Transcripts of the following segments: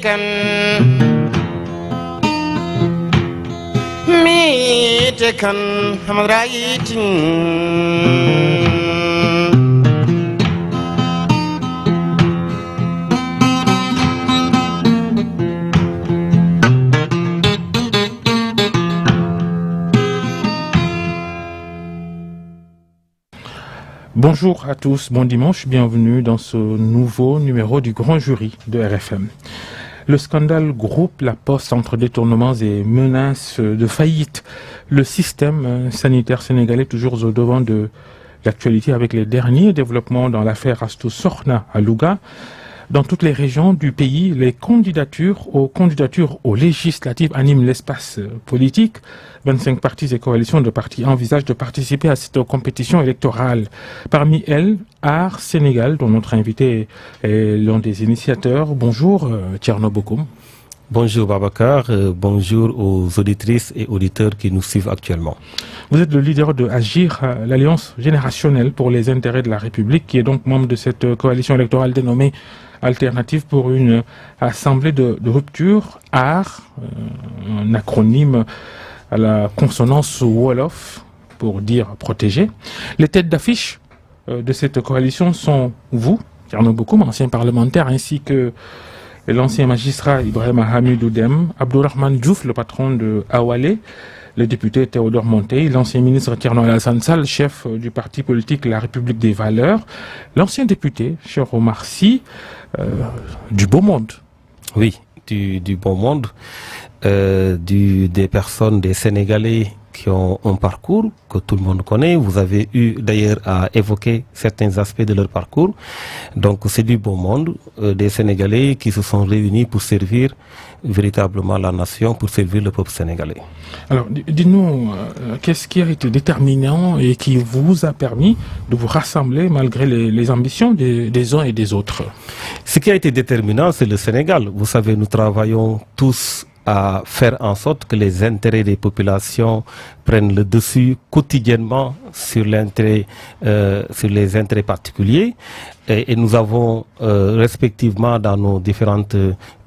kan mi te kan hamrayitin Bonjour à tous, bon dimanche, bienvenue dans ce nouveau numéro du Grand Jury de RFM. Le scandale groupe La Poste entre détournements et menaces de faillite. Le système sanitaire sénégalais toujours au devant de l'actualité avec les derniers développements dans l'affaire Astou Sorna à Louga. Dans toutes les régions du pays, les candidatures aux législatives animent l'espace politique. 25 partis et coalitions de partis envisagent de participer à cette compétition électorale. Parmi elles, Art Sénégal, dont notre invité est l'un des initiateurs. Bonjour, Thierno Bokoum. Bonjour Babacar, bonjour aux auditrices et auditeurs qui nous suivent actuellement. Vous êtes le leader de Agir, l'Alliance générationnelle pour les intérêts de la République, qui est donc membre de cette coalition électorale dénommée Alternative pour une assemblée de rupture, ART, un acronyme à la consonance Wolof pour dire protéger. Les têtes d'affiche de cette coalition sont vous, Thierno Bokoum, ancien parlementaire, ainsi que l'ancien magistrat Ibrahima Hamidou Dème, Abdourahmane Diouf, le patron de Awalé, le député Théodore Monteil, l'ancien ministre Thierno Alassane Sall, chef du parti politique La République des Valeurs, l'ancien député Cheikh Omar Sy, du beau monde. Oui, du beau monde, des personnes, des Sénégalais qui ont un parcours que tout le monde connaît. Vous avez eu d'ailleurs à évoquer certains aspects de leur parcours. Donc c'est du beau monde, des Sénégalais qui se sont réunis pour servir véritablement la nation, pour servir le peuple sénégalais. Alors dites-nous, qu'est-ce qui a été déterminant et qui vous a permis de vous rassembler malgré les ambitions des uns et des autres? Ce qui a été déterminant, c'est le Sénégal. Vous savez, nous travaillons tous à faire en sorte que les intérêts des populations prennent le dessus quotidiennement sur les intérêts particuliers. Et nous avons respectivement dans nos différentes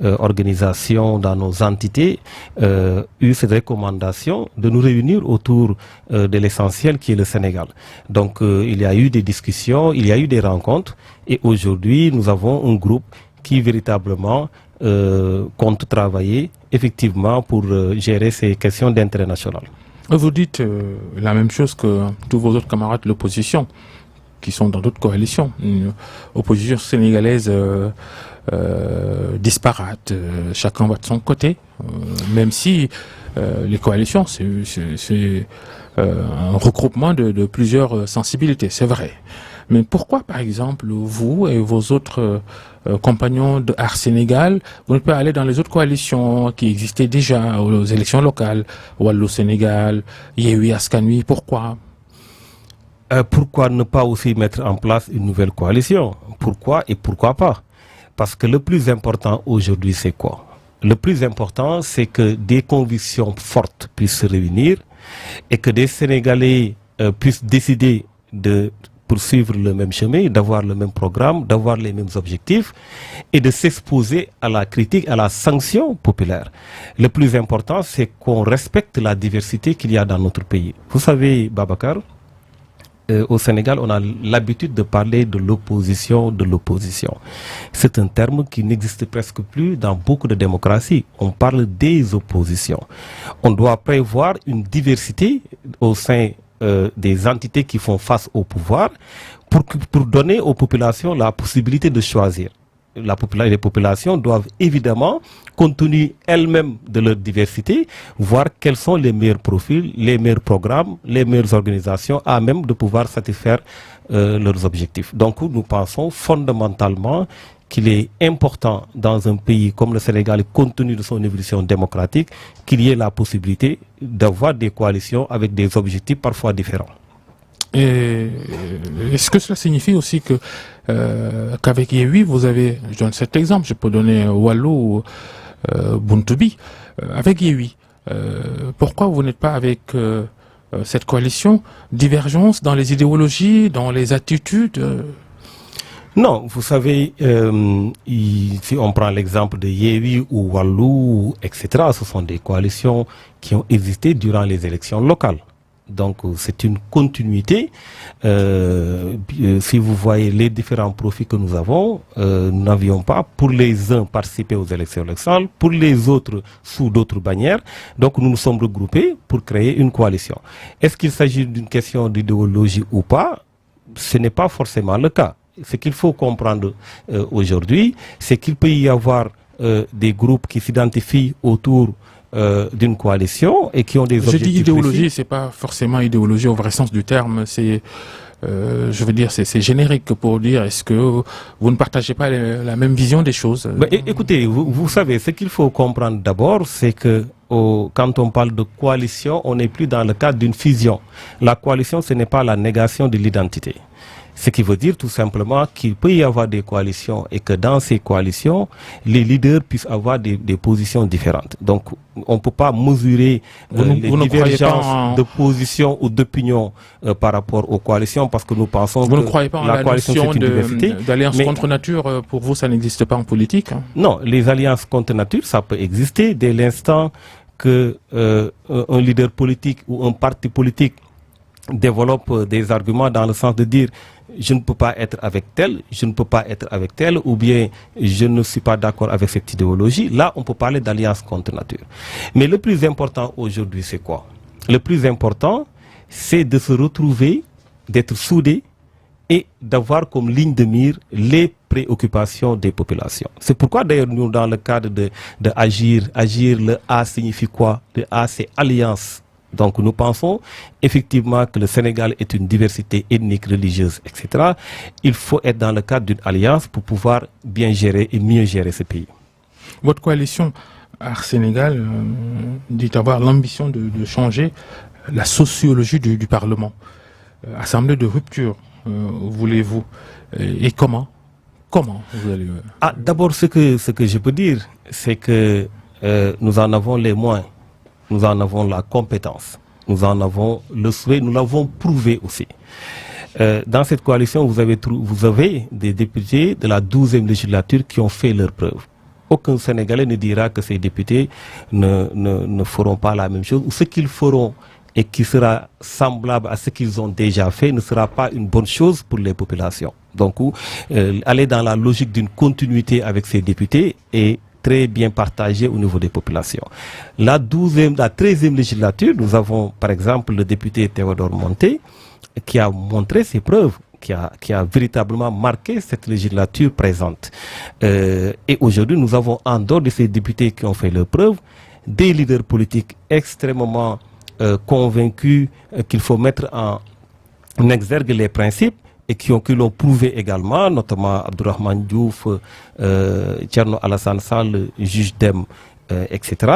organisations, dans nos entités, eu cette recommandation de nous réunir autour de l'essentiel qui est le Sénégal. Donc il y a eu des discussions, il y a eu des rencontres et aujourd'hui nous avons un groupe qui véritablement compte travailler effectivement pour gérer ces questions d'intérêt national. Vous dites la même chose que tous vos autres camarades de l'opposition qui sont dans d'autres coalitions. Une opposition sénégalaise disparate, chacun va de son côté, même si les coalitions, c'est un regroupement de plusieurs sensibilités, c'est vrai. Mais pourquoi, par exemple, vous et vos autres compagnons de Art Sénégal, vous ne pouvez pas aller dans les autres coalitions qui existaient déjà aux élections locales, Wallo Sénégal, Yewwi Askan Wi, pourquoi? Pourquoi ne pas aussi mettre en place une nouvelle coalition? Pourquoi et pourquoi pas? Parce que le plus important aujourd'hui, c'est quoi? Le plus important, c'est que des convictions fortes puissent se réunir et que des Sénégalais puissent décider de poursuivre le même chemin, d'avoir le même programme, d'avoir les mêmes objectifs et de s'exposer à la critique, à la sanction populaire. Le plus important, c'est qu'on respecte la diversité qu'il y a dans notre pays. Vous savez, Babacar, au Sénégal, on a l'habitude de parler de l'opposition de l'opposition. C'est un terme qui n'existe presque plus dans beaucoup de démocraties. On parle des oppositions. On doit prévoir une diversité au sein des entités qui font face au pouvoir pour donner aux populations la possibilité de choisir. Les populations doivent évidemment, compte tenu elles-mêmes de leur diversité, voir quels sont les meilleurs profils, les meilleurs programmes, les meilleures organisations à même de pouvoir satisfaire leurs objectifs. Donc nous pensons fondamentalement qu'il est important dans un pays comme le Sénégal, compte tenu de son évolution démocratique, qu'il y ait la possibilité d'avoir des coalitions avec des objectifs parfois différents. Et est-ce que cela signifie aussi que qu'avec Yewwi, vous avez, je donne cet exemple, je peux donner Wallo ou Buntubi, avec Yewwi, pourquoi vous n'êtes pas avec cette coalition? Divergence dans les idéologies, dans les attitudes Non, vous savez, si on prend l'exemple de Yewwi ou Wallu, etc., ce sont des coalitions qui ont existé durant les élections locales. Donc c'est une continuité. Si vous voyez les différents profils que nous avons, nous n'avions pas pour les uns participé aux élections locales, pour les autres sous d'autres bannières. Donc nous nous sommes regroupés pour créer une coalition. Est-ce qu'il s'agit d'une question d'idéologie ou pas? Ce n'est pas forcément le cas. Ce qu'il faut comprendre aujourd'hui, c'est qu'il peut y avoir des groupes qui s'identifient autour d'une coalition et qui ont des objectifs. Je dis idéologie, précis. c'est pas forcément idéologie au vrai sens du terme. C'est, je veux dire, c'est générique pour dire est-ce que vous ne partagez pas la même vision des choses. Écoutez, vous savez, ce qu'il faut comprendre d'abord, c'est que quand on parle de coalition, on n'est plus dans le cadre d'une fusion. La coalition, ce n'est pas la négation de l'identité. Ce qui veut dire tout simplement qu'il peut y avoir des coalitions et que dans ces coalitions, les leaders puissent avoir des positions différentes. Donc, on ne peut pas mesurer les divergences de position ou d'opinion par rapport aux coalitions parce que nous pensons vous que ne croyez pas en la la coalition notion c'est une diversité. d'alliance contre nature, pour vous, ça n'existe pas en politique, hein? Non, les alliances contre nature, ça peut exister dès l'instant que un leader politique ou un parti politique développe des arguments dans le sens de dire je ne peux pas être avec tel, je ne peux pas être avec tel, ou bien je ne suis pas d'accord avec cette idéologie. Là, on peut parler d'alliance contre nature. Mais le plus important aujourd'hui, c'est quoi? Le plus important, c'est de se retrouver, d'être soudés et d'avoir comme ligne de mire les préoccupations des populations. C'est pourquoi d'ailleurs nous, dans le cadre de agir, le A signifie quoi? Le A, c'est alliance. Donc nous pensons effectivement que le Sénégal est une diversité ethnique, religieuse, etc. Il faut être dans le cadre d'une alliance pour pouvoir bien gérer et mieux gérer ce pays. Votre coalition Art Sénégal dit avoir l'ambition de changer la sociologie du Parlement. Assemblée de rupture, voulez-vous? Et comment vous allez... D'abord, ce que je peux dire, c'est que nous en avons les moyens. Nous en avons la compétence, nous en avons le souhait, nous l'avons prouvé aussi. Dans cette coalition, vous avez des députés de la 12e législature qui ont fait leur preuve. Aucun Sénégalais ne dira que ces députés ne feront pas la même chose, ou ce qu'ils feront et qui sera semblable à ce qu'ils ont déjà fait ne sera pas une bonne chose pour les populations. Donc, aller dans la logique d'une continuité avec ces députés et très bien partagé au niveau des populations. La 13e législature, nous avons par exemple le député Théodore Monté qui a montré ses preuves, qui a véritablement marqué cette législature présente. Et aujourd'hui, nous avons en dehors de ces députés qui ont fait leurs preuves, des leaders politiques extrêmement convaincus qu'il faut mettre en exergue les principes et qui l'ont prouvé également, notamment Abdourahmane Diouf, Thierno Alassane Sall, juge d'Em, etc.,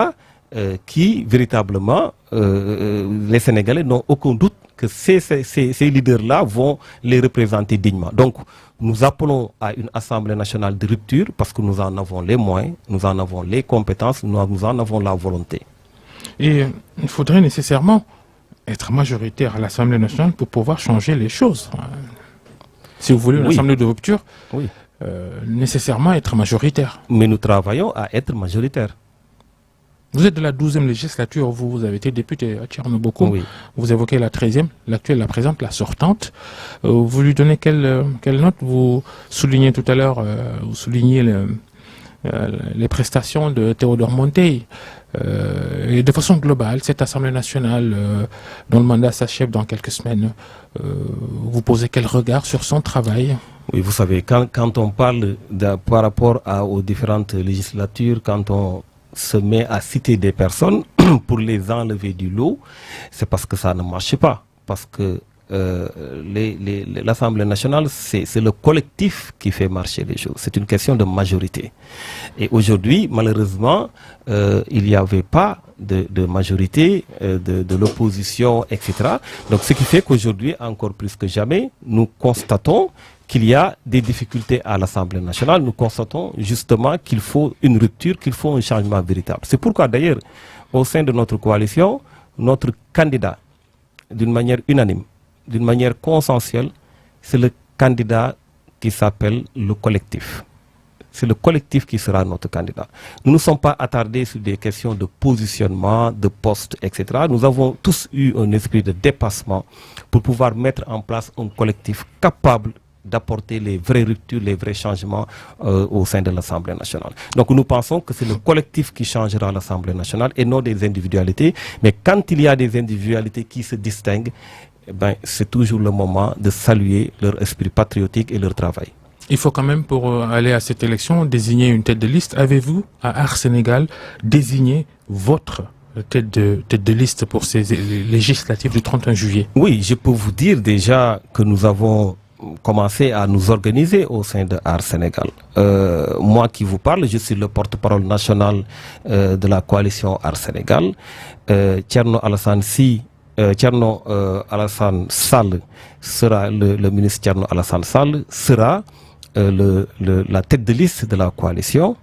qui véritablement, les Sénégalais n'ont aucun doute que ces leaders-là vont les représenter dignement. Donc, nous appelons à une Assemblée nationale de rupture parce que nous en avons les moyens, nous en avons les compétences, nous en avons la volonté. Et il faudrait nécessairement être majoritaire à l'Assemblée nationale pour pouvoir changer les choses. Si vous voulez une assemblée de rupture, nécessairement être majoritaire. Mais nous travaillons à être majoritaire. Vous êtes de la 12e législature, vous avez été député à Tcherno-Bokoum. Oui. Vous évoquez la 13e, l'actuelle, la présente, la sortante. Vous lui donnez quelle note? Vous soulignez tout à l'heure, vous soulignez les prestations de Théodore Monté. Et de façon globale, cette Assemblée nationale, dont le mandat s'achève dans quelques semaines, vous posez quel regard sur son travail? Oui, vous savez, quand on parle par rapport aux différentes législatures, quand on se met à citer des personnes pour les enlever du lot, c'est parce que ça ne marche pas. Parce que l'Assemblée nationale, c'est le collectif qui fait marcher les choses. C'est une question de majorité. Et aujourd'hui, malheureusement, il n'y avait pas de majorité, de l'opposition, etc. Donc, ce qui fait qu'aujourd'hui, encore plus que jamais, nous constatons qu'il y a des difficultés à l'Assemblée nationale. Nous constatons justement qu'il faut une rupture, qu'il faut un changement véritable. C'est pourquoi d'ailleurs, au sein de notre coalition, notre candidat, d'une manière unanime, d'une manière consensuelle, c'est le candidat qui s'appelle le collectif. C'est le collectif qui sera notre candidat. Nous ne sommes pas attardés sur des questions de positionnement, de poste, etc. Nous avons tous eu un esprit de dépassement pour pouvoir mettre en place un collectif capable d'apporter les vraies ruptures, les vrais changements au sein de l'Assemblée nationale. Donc nous pensons que c'est le collectif qui changera l'Assemblée nationale et non des individualités. Mais quand il y a des individualités qui se distinguent, eh ben, c'est toujours le moment de saluer leur esprit patriotique et leur travail. Il faut quand même, pour aller à cette élection, désigner une tête de liste. Avez-vous, à Art Sénégal, désigné votre tête de liste pour ces législatives du 31 juillet? Oui, je peux vous dire déjà que nous avons commencé à nous organiser au sein de Art Sénégal. Moi qui vous parle, je suis le porte-parole national de la coalition Art Sénégal. Thierno Alassane Sall sera le ministre Thierno Alassane Sall sera la tête de liste de la coalition.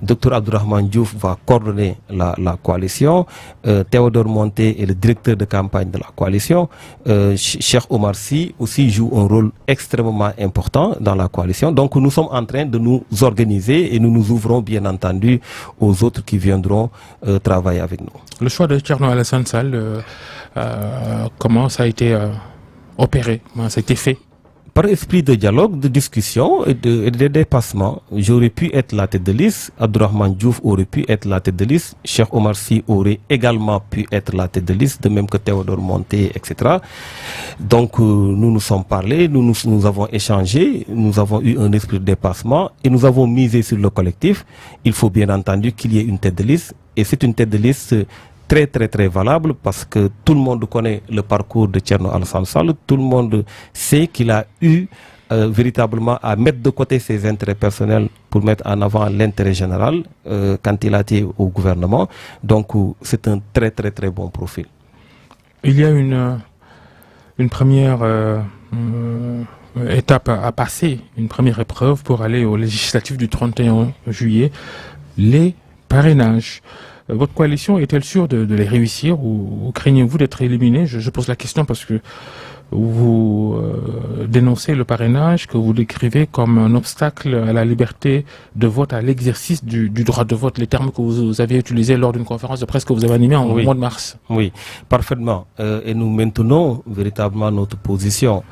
Dr Abdourahmane Diouf va coordonner la coalition. Théodore Monté est le directeur de campagne de la coalition. Cheikh Omar Sy aussi joue un rôle extrêmement important dans la coalition. Donc nous sommes en train de nous organiser et nous nous ouvrons bien entendu aux autres qui viendront travailler avec nous. Le choix de Thierno Alassane Sall, comment ça a été opéré, comment ça a été fait? Par esprit de dialogue, de discussion et de dépassement, j'aurais pu être la tête de liste, Abdourahmane Diouf aurait pu être la tête de liste, Cheikh Omar Sy aurait également pu être la tête de liste, de même que Théodore Monté, etc. Donc nous nous sommes parlé, nous avons échangé, nous avons eu un esprit de dépassement et nous avons misé sur le collectif. Il faut bien entendu qu'il y ait une tête de liste et c'est une tête de liste très valable parce que tout le monde connaît le parcours de Thierno Alassane Sall, tout le monde sait qu'il a eu véritablement à mettre de côté ses intérêts personnels pour mettre en avant l'intérêt général quand il a été au gouvernement. Donc c'est un très bon profil. Il y a une première étape à passer, une première épreuve pour aller aux législatives du 31 juillet, les parrainages. Votre coalition est-elle sûre de les réussir ou craignez-vous d'être éliminé? Je pose la question parce que vous dénoncez le parrainage, que vous décrivez comme un obstacle à la liberté de vote, à l'exercice du droit de vote, les termes que vous avez utilisés lors d'une conférence de presse que vous avez animée en mois de mars. Oui, parfaitement. Et nous maintenons véritablement notre position.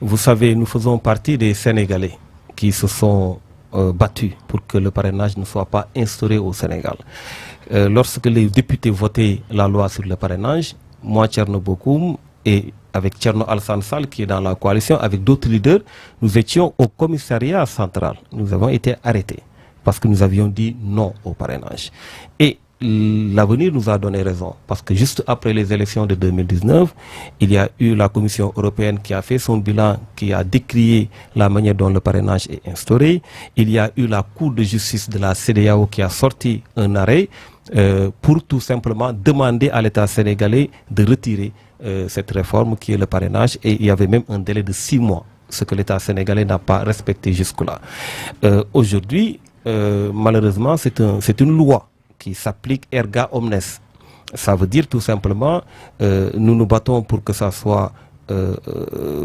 Vous savez, nous faisons partie des Sénégalais qui se sont battus pour que le parrainage ne soit pas instauré au Sénégal. Lorsque les députés votaient la loi sur le parrainage, moi, Thierno Bokoum, et avec Thierno Alassane Sall qui est dans la coalition, avec d'autres leaders, nous étions au commissariat central. Nous avons été arrêtés parce que nous avions dit non au parrainage. Et l'avenir nous a donné raison parce que juste après les élections de 2019, il y a eu la Commission européenne qui a fait son bilan, qui a décrié la manière dont le parrainage est instauré. Il y a eu la Cour de justice de la CEDEAO qui a sorti un arrêt pour tout simplement demander à l'État sénégalais de retirer cette réforme qui est le parrainage, et il y avait même un délai de 6 mois, ce que l'État sénégalais n'a pas respecté jusque-là. Aujourd'hui, malheureusement, c'est une loi qui s'applique erga omnes. Ça veut dire tout simplement, nous nous battons pour que ça soit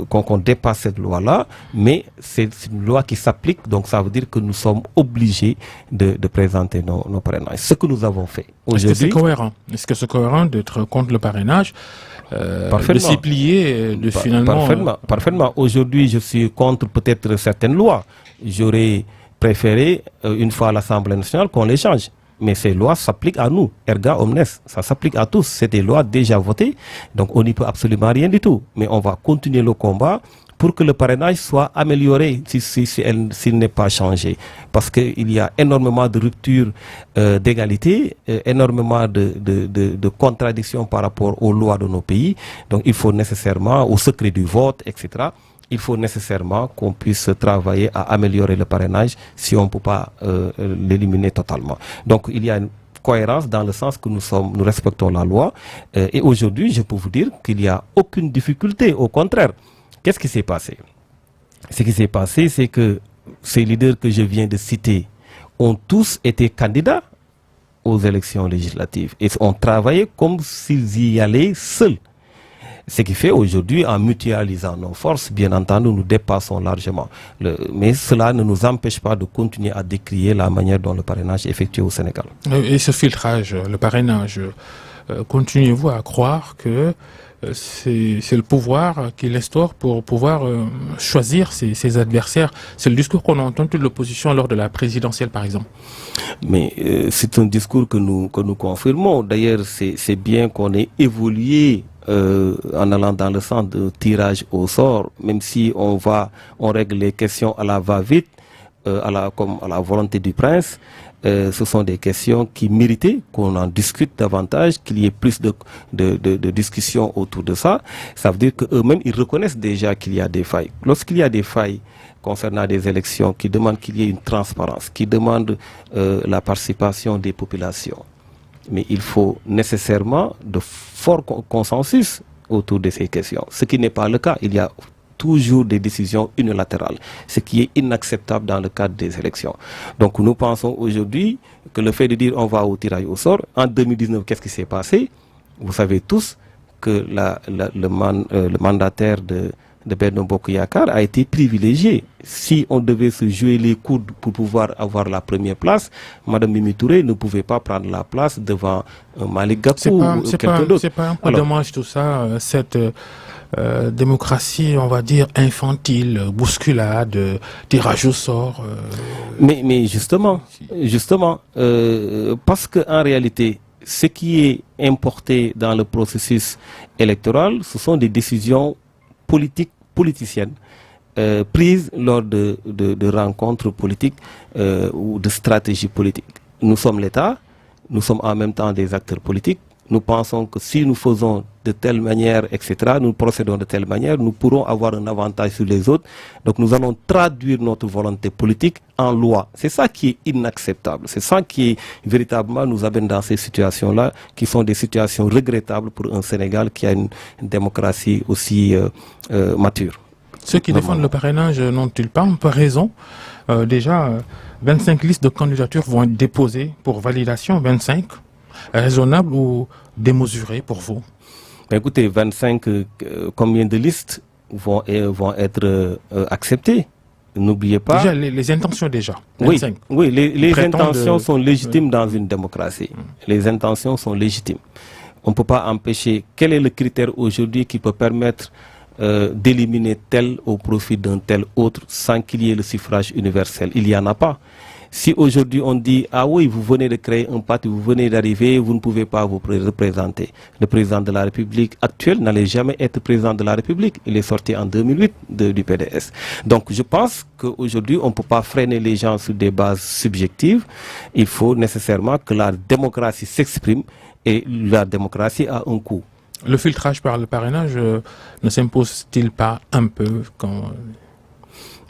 qu'on dépasse cette loi-là, mais c'est une loi qui s'applique, donc ça veut dire que nous sommes obligés de présenter nos parrainages. Ce que nous avons fait aujourd'hui. Est-ce que c'est cohérent? Est-ce que c'est cohérent d'être contre le parrainage, de s'y plier, de finalement... Parfaitement. Aujourd'hui, je suis contre peut-être certaines lois. J'aurais préféré, une fois à l'Assemblée nationale, qu'on les change. Mais ces lois s'appliquent à nous, erga omnes, ça s'applique à tous. C'est des lois déjà votées, donc on n'y peut absolument rien du tout. Mais on va continuer le combat pour que le parrainage soit amélioré s'il n'est pas changé. Parce qu'il y a énormément de ruptures d'égalité, énormément de contradictions par rapport aux lois de nos pays. Donc il faut nécessairement, au secret du vote, etc., il faut nécessairement qu'on puisse travailler à améliorer le parrainage si on ne peut pas l'éliminer totalement. Donc il y a une cohérence dans le sens que nous respectons la loi. Et aujourd'hui, je peux vous dire qu'il n'y a aucune difficulté. Au contraire, qu'est-ce qui s'est passé? Ce qui s'est passé, c'est que ces leaders que je viens de citer ont tous été candidats aux élections législatives et ont travaillé comme s'ils y allaient seuls. Ce qui fait aujourd'hui, en mutualisant nos forces, bien entendu, nous dépassons largement. Mais cela ne nous empêche pas de continuer à décrier la manière dont le parrainage est effectué au Sénégal. Et ce filtrage, le parrainage, continuez-vous à croire que c'est le pouvoir qui l'instaure pour pouvoir choisir ses adversaires? C'est le discours qu'on a entendu de l'opposition lors de la présidentielle, par exemple. Mais c'est un discours que nous confirmons. D'ailleurs, c'est bien qu'on ait évolué en allant dans le sens de tirage au sort, même si on règle les questions à la va-vite, comme à la volonté du prince. Ce sont des questions qui méritaient qu'on en discute davantage, qu'il y ait plus de discussions autour de ça. Ça veut dire qu'eux-mêmes, ils reconnaissent déjà qu'il y a des failles. Lorsqu'il y a des failles concernant des élections qui demandent qu'il y ait une transparence, qui demandent la participation des populations, mais il faut nécessairement de forts consensus autour de ces questions. Ce qui n'est pas le cas. Il y a toujours des décisions unilatérales, ce qui est inacceptable dans le cadre des élections. Donc nous pensons aujourd'hui que le fait de dire on va au tirage au sort, en 2019, qu'est-ce qui s'est passé? Vous savez tous que le mandataire de Benno Bokk Yakaar a été privilégié. Si on devait se jouer les coudes pour pouvoir avoir la première place, Madame Mimi Touré ne pouvait pas prendre la place devant Malick Gakou ou quelqu'un d'autre. C'est pas un peu dommage tout ça, cette démocratie, on va dire, infantile, bousculade, tirage au sort. Mais justement, parce qu'en réalité, ce qui est importé dans le processus électoral, ce sont des décisions politiciennes prises lors de rencontres politiques ou de stratégies politiques. Nous sommes l'État, nous sommes en même temps des acteurs politiques. Nous pensons que si nous faisons de telle manière, etc., nous procédons de telle manière, nous pourrons avoir un avantage sur les autres. Donc nous allons traduire notre volonté politique en loi. C'est ça qui est inacceptable. C'est ça qui véritablement nous amène dans ces situations-là, qui sont des situations regrettables pour un Sénégal qui a une démocratie aussi mature. Ceux qui défendent le parrainage n'ont-ils pas un peu raison? Déjà, 25 listes de candidatures vont être déposées pour validation, 25. Raisonnable ou démesuré pour vous? Écoutez, 25, combien de listes vont être acceptées? N'oubliez pas. Déjà, les intentions déjà. 25. Oui, les intentions sont légitimes dans une démocratie. Les intentions sont légitimes. On ne peut pas empêcher. Quel est le critère aujourd'hui qui peut permettre d'éliminer tel au profit d'un tel autre sans qu'il y ait le suffrage universel? Il n'y en a pas. Si aujourd'hui on dit, ah oui, vous venez de créer un parti, vous venez d'arriver, vous ne pouvez pas vous représenter. Le président de la République actuel n'allait jamais être président de la République. Il est sorti en 2008 du PDS. Donc je pense qu'aujourd'hui on ne peut pas freiner les gens sur des bases subjectives. Il faut nécessairement que la démocratie s'exprime et la démocratie a un coût. Le filtrage par le parrainage ne s'impose-t-il pas un peu quand...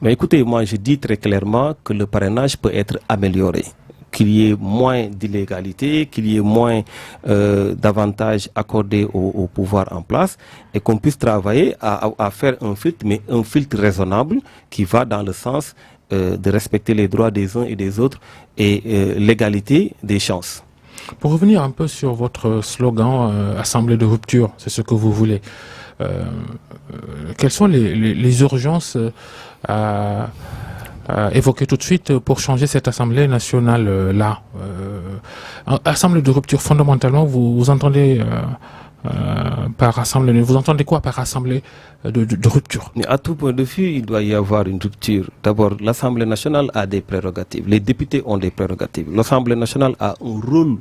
Mais écoutez, moi je dis très clairement que le parrainage peut être amélioré, qu'il y ait moins d'illégalité, qu'il y ait moins d'avantages accordés au pouvoir en place et qu'on puisse travailler à faire un filtre, mais un filtre raisonnable qui va dans le sens de respecter les droits des uns et des autres et l'égalité des chances. Pour revenir un peu sur votre slogan Assemblée de rupture, c'est ce que vous voulez. Quelles sont les urgences à évoquer tout de suite pour changer cette Assemblée nationale-là? Assemblée de rupture, fondamentalement, vous entendez par Assemblée, vous entendez quoi par Assemblée de rupture? Mais à tout point de vue, il doit y avoir une rupture. D'abord, l'Assemblée nationale a des prérogatives. Les députés ont des prérogatives. L'Assemblée nationale a un rôle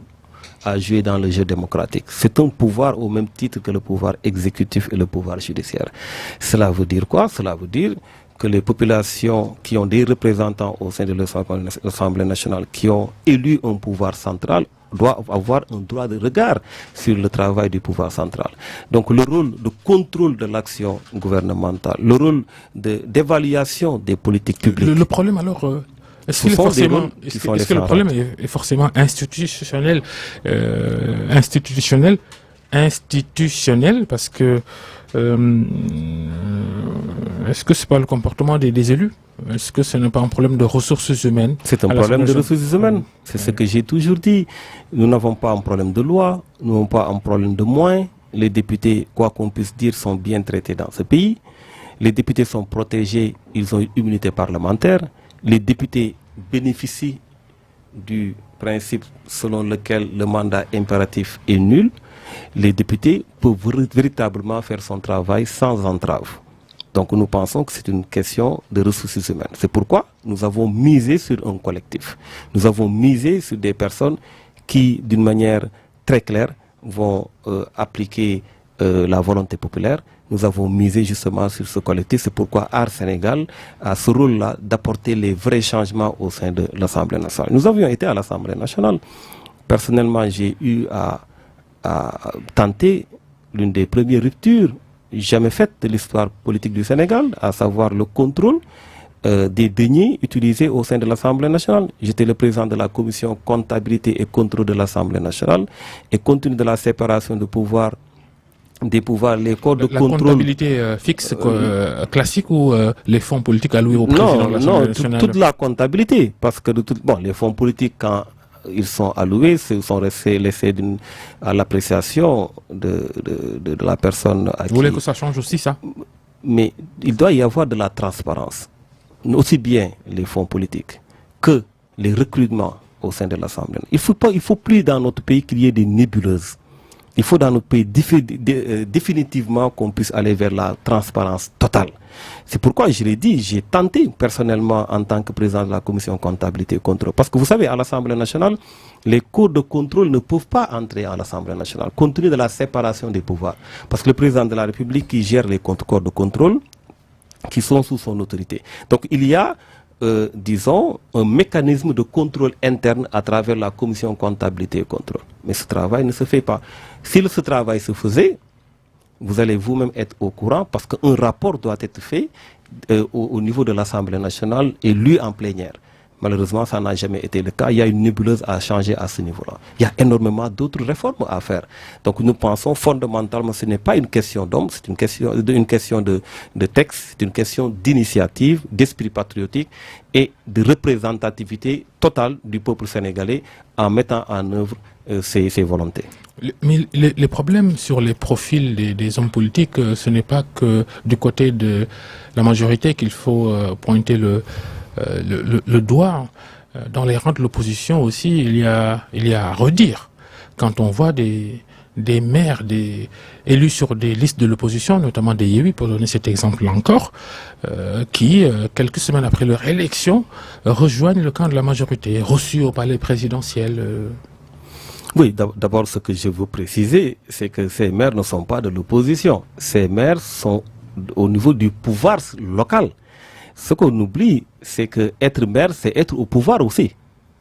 à jouer dans le jeu démocratique. C'est un pouvoir au même titre que le pouvoir exécutif et le pouvoir judiciaire. Cela veut dire quoi? Cela veut dire que les populations qui ont des représentants au sein de l'Assemblée nationale, qui ont élu un pouvoir central, doivent avoir un droit de regard sur le travail du pouvoir central. Donc le rôle de contrôle de l'action gouvernementale, le rôle d'évaluation des politiques publiques. Le problème alors... Est-ce que le problème est forcément institutionnel, parce que est-ce que c'est pas le comportement des élus? Est-ce que ce n'est pas un problème de ressources humaines? C'est un problème de ressources humaines. C'est ce que j'ai toujours dit. Nous n'avons pas un problème de loi, nous n'avons pas un problème de moyens, les députés, quoi qu'on puisse dire, sont bien traités dans ce pays. Les députés sont protégés, ils ont une immunité parlementaire. Les députés bénéficient du principe selon lequel le mandat impératif est nul. Les députés peuvent véritablement faire son travail sans entrave. Donc nous pensons que c'est une question de ressources humaines. C'est pourquoi nous avons misé sur un collectif. Nous avons misé sur des personnes qui, d'une manière très claire, vont appliquer la volonté populaire. Nous avons misé justement sur ce collectif. C'est pourquoi Art Sénégal a ce rôle-là d'apporter les vrais changements au sein de l'Assemblée nationale. Nous avions été à l'Assemblée nationale. Personnellement, j'ai eu à tenter l'une des premières ruptures jamais faites de l'histoire politique du Sénégal, à savoir le contrôle des deniers utilisés au sein de l'Assemblée nationale. J'étais le président de la commission comptabilité et contrôle de l'Assemblée nationale, et compte tenu de la séparation de pouvoir, des pouvoirs, les corps de contrôle... La comptabilité fixe, classique, ou les fonds politiques alloués au président de l'Assemblée nationale? Toute la comptabilité, parce que les fonds politiques, quand ils sont alloués, ils sont laissés à l'appréciation de la personne à qui... Vous voulez que ça change aussi, ça? Mais il doit y avoir de la transparence, aussi bien les fonds politiques que les recrutements au sein de l'Assemblée. Il faut plus dans notre pays qu'il y ait des nébuleuses. Il faut dans notre pays définitivement qu'on puisse aller vers la transparence totale. C'est pourquoi je l'ai dit, j'ai tenté personnellement en tant que président de la commission comptabilité et contrôle. Parce que vous savez, à l'Assemblée nationale, les cours de contrôle ne peuvent pas entrer à l'Assemblée nationale, compte tenu de la séparation des pouvoirs. Parce que le président de la République qui gère les corps de contrôle, qui sont sous son autorité. Donc il y a, disons, un mécanisme de contrôle interne à travers la commission comptabilité et contrôle. Mais ce travail ne se fait pas. Si ce travail se faisait, vous allez vous-même être au courant, parce qu'un rapport doit être fait au niveau de l'Assemblée nationale et lu en plénière. Malheureusement, ça n'a jamais été le cas. Il y a une nébuleuse à changer à ce niveau-là. Il y a énormément d'autres réformes à faire. Donc nous pensons fondamentalement, ce n'est pas une question d'homme, c'est une question de texte, c'est une question d'initiative, d'esprit patriotique et de représentativité totale du peuple sénégalais en mettant en œuvre ses volontés. Mais les problèmes sur les profils des hommes politiques, ce n'est pas que du côté de la majorité qu'il faut pointer le doigt. Dans les rangs de l'opposition aussi, il y a à redire. Quand on voit des maires, élus sur des listes de l'opposition, notamment des Yewwi, pour donner cet exemple encore, qui, quelques semaines après leur élection, rejoignent le camp de la majorité, reçus au palais présidentiel. Oui, d'abord, ce que je veux préciser, c'est que ces maires ne sont pas de l'opposition. Ces maires sont au niveau du pouvoir local. Ce qu'on oublie, c'est que être maire, c'est être au pouvoir aussi.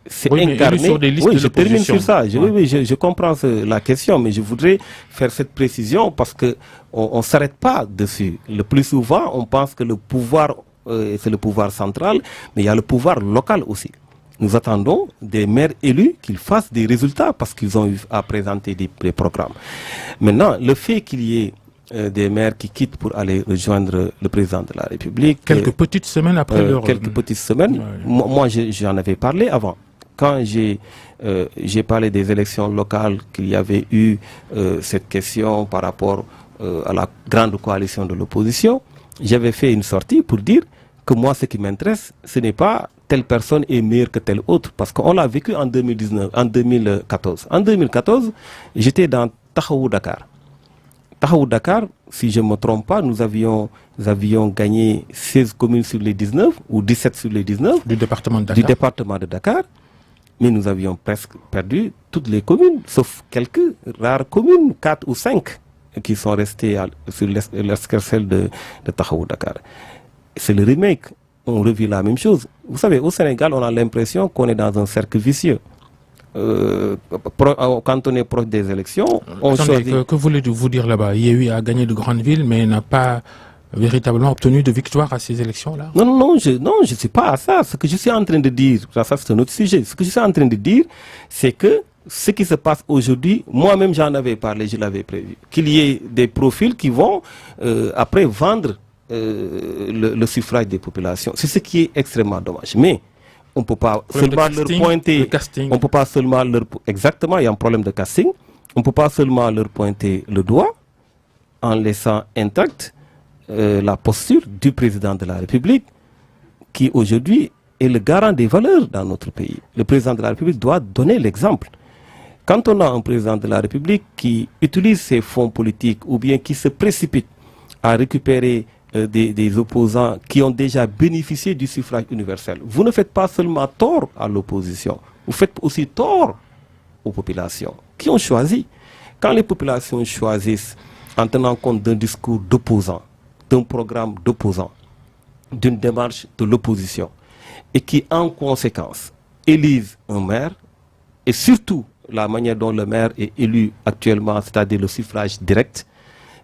C'est incarner. Sur des listes oui, de je termine sur ça. Ouais. Je comprends la question, mais je voudrais faire cette précision parce que on s'arrête pas dessus. Le plus souvent, on pense que le pouvoir, c'est le pouvoir central, mais il y a le pouvoir local aussi. Nous attendons des maires élus qu'ils fassent des résultats parce qu'ils ont eu à présenter des programmes. Maintenant, le fait qu'il y ait des maires qui quittent pour aller rejoindre le président de la République. Quelques petites semaines après leur... Quelques petites semaines. Ouais. Moi, j'en avais parlé avant. Quand j'ai parlé des élections locales, qu'il y avait eu cette question par rapport à la grande coalition de l'opposition, j'avais fait une sortie pour dire que moi, ce qui m'intéresse, ce n'est pas telle personne est meilleure que telle autre, parce qu'on l'a vécu en 2014. En 2014, j'étais dans Tahaou Dakar. Tahaou Dakar, si je ne me trompe pas, nous avions gagné 16 communes sur les 19, ou 17 sur les 19. Du département de Dakar. Mais nous avions presque perdu toutes les communes, sauf quelques rares communes, 4 ou 5, qui sont restées sur l'escarcelle de Tahaou Dakar. C'est le remake. On revit la même chose. Vous savez, au Sénégal, on a l'impression qu'on est dans un cercle vicieux. Quand on est proche des élections, on choisit... Que voulez-vous dire là-bas? Yewwi a gagné de grandes villes, mais n'a pas véritablement obtenu de victoire à ces élections-là? Non, je ne suis pas à ça. Ce que je suis en train de dire, ça c'est un autre sujet. Ce que je suis en train de dire, c'est que ce qui se passe aujourd'hui, moi-même j'en avais parlé, je l'avais prévu. Qu'il y ait des profils qui vont après vendre le suffrage des populations. C'est ce qui est extrêmement dommage. Mais on ne peut pas seulement leur pointer... On peut pas seulement leur... Exactement, il y a un problème de casting. On ne peut pas seulement leur pointer le doigt en laissant intacte la posture du président de la République, qui aujourd'hui est le garant des valeurs dans notre pays. Le président de la République doit donner l'exemple. Quand on a un président de la République qui utilise ses fonds politiques ou bien qui se précipite à récupérer des opposants qui ont déjà bénéficié du suffrage universel, vous ne faites pas seulement tort à l'opposition, vous faites aussi tort aux populations qui ont choisi. Quand les populations choisissent en tenant compte d'un discours d'opposant, d'un programme d'opposant, d'une démarche de l'opposition, et qui en conséquence élisent un maire, et surtout la manière dont le maire est élu actuellement, c'est-à-dire le suffrage direct,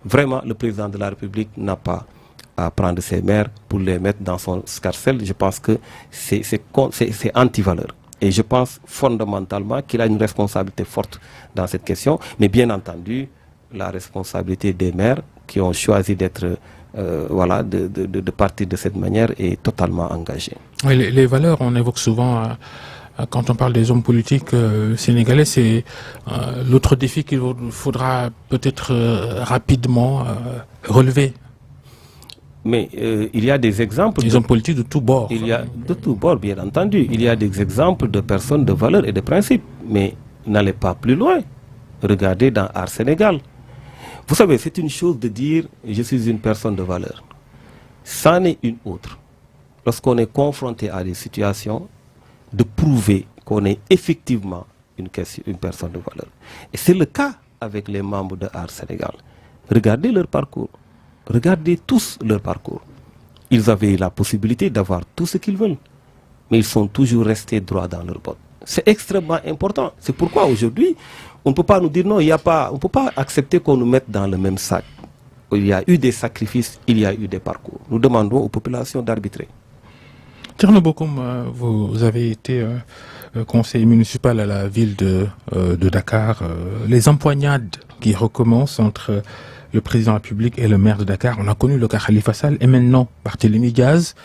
vraiment le président de la République n'a pas à prendre ses maires pour les mettre dans son scarcelle. Je pense que c'est anti-valeur. Et je pense fondamentalement qu'il a une responsabilité forte dans cette question, mais bien entendu, la responsabilité des maires qui ont choisi d'être de partir de cette manière est totalement engagée. Oui, les valeurs, on évoque souvent, quand on parle des hommes politiques sénégalais, c'est l'autre défi qu'il faudra peut-être rapidement relever. Mais il y a des exemples... Les hommes politiques de tous bords. Il y a de tous bords, bien entendu. Il y a des exemples de personnes de valeurs et de principes. Mais n'allez pas plus loin. Regardez dans Art Sénégal. Vous savez, c'est une chose de dire « je suis une personne de valeur ». C'en est une autre. Lorsqu'on est confronté à des situations, de prouver qu'on est effectivement une personne de valeur. Et c'est le cas avec les membres de Art Sénégal. Regardez leur parcours. Regardez tous leur parcours. Ils avaient la possibilité d'avoir tout ce qu'ils veulent. Mais ils sont toujours restés droits dans leur botte. C'est extrêmement important. C'est pourquoi aujourd'hui, on ne peut pas nous dire non, on ne peut pas accepter qu'on nous mette dans le même sac. Il y a eu des sacrifices, il y a eu des parcours. Nous demandons aux populations d'arbitrer. Thierno Bocoum, vous avez été conseiller municipal à la ville de Dakar. Les empoignades qui recommencent entre le président de la République et le maire de Dakar, on a connu le cas Khalifa Sall et maintenant Barthélémy Diaz.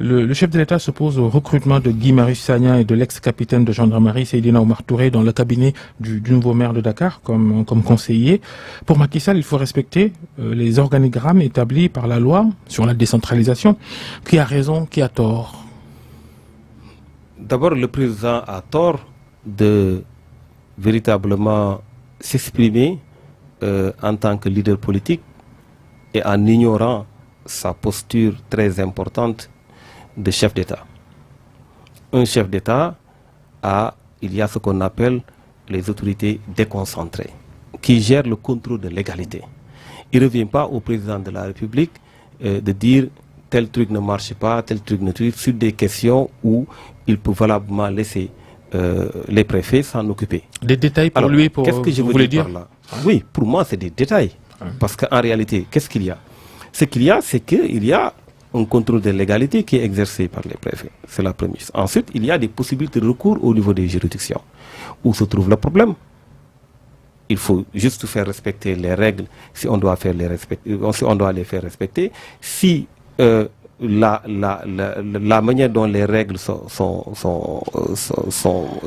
Le chef de l'État s'oppose au recrutement de Guy Marius Sagna et de l'ex-capitaine de gendarmerie Seydina Oumar Touré dans le cabinet du nouveau maire de Dakar comme conseiller. Pour Macky Sall, il faut respecter les organigrammes établis par la loi sur la décentralisation. Qui a raison, qui a tort? D'abord, le président a tort de véritablement s'exprimer en tant que leader politique et en ignorant sa posture très importante de chef d'État. Un chef d'État il y a ce qu'on appelle les autorités déconcentrées, qui gèrent le contrôle de l'égalité. Il ne revient pas au président de la République de dire tel truc ne marche pas, tel truc ne marche pas, sur des questions où il peut valablement laisser les préfets s'en occuper. Des détails pour lui, pour qu'est-ce que je voulais dire par là? Oui, pour moi, c'est des détails. Parce qu'en réalité, qu'est-ce qu'il y a? Ce qu'il y a, c'est qu'il y a un contrôle de légalité qui est exercé par les préfets. C'est la première chose. Ensuite, il y a des possibilités de recours au niveau des juridictions. Où se trouve le problème? Il faut juste faire respecter les règles si on doit les faire respecter. Si la manière dont les règles sont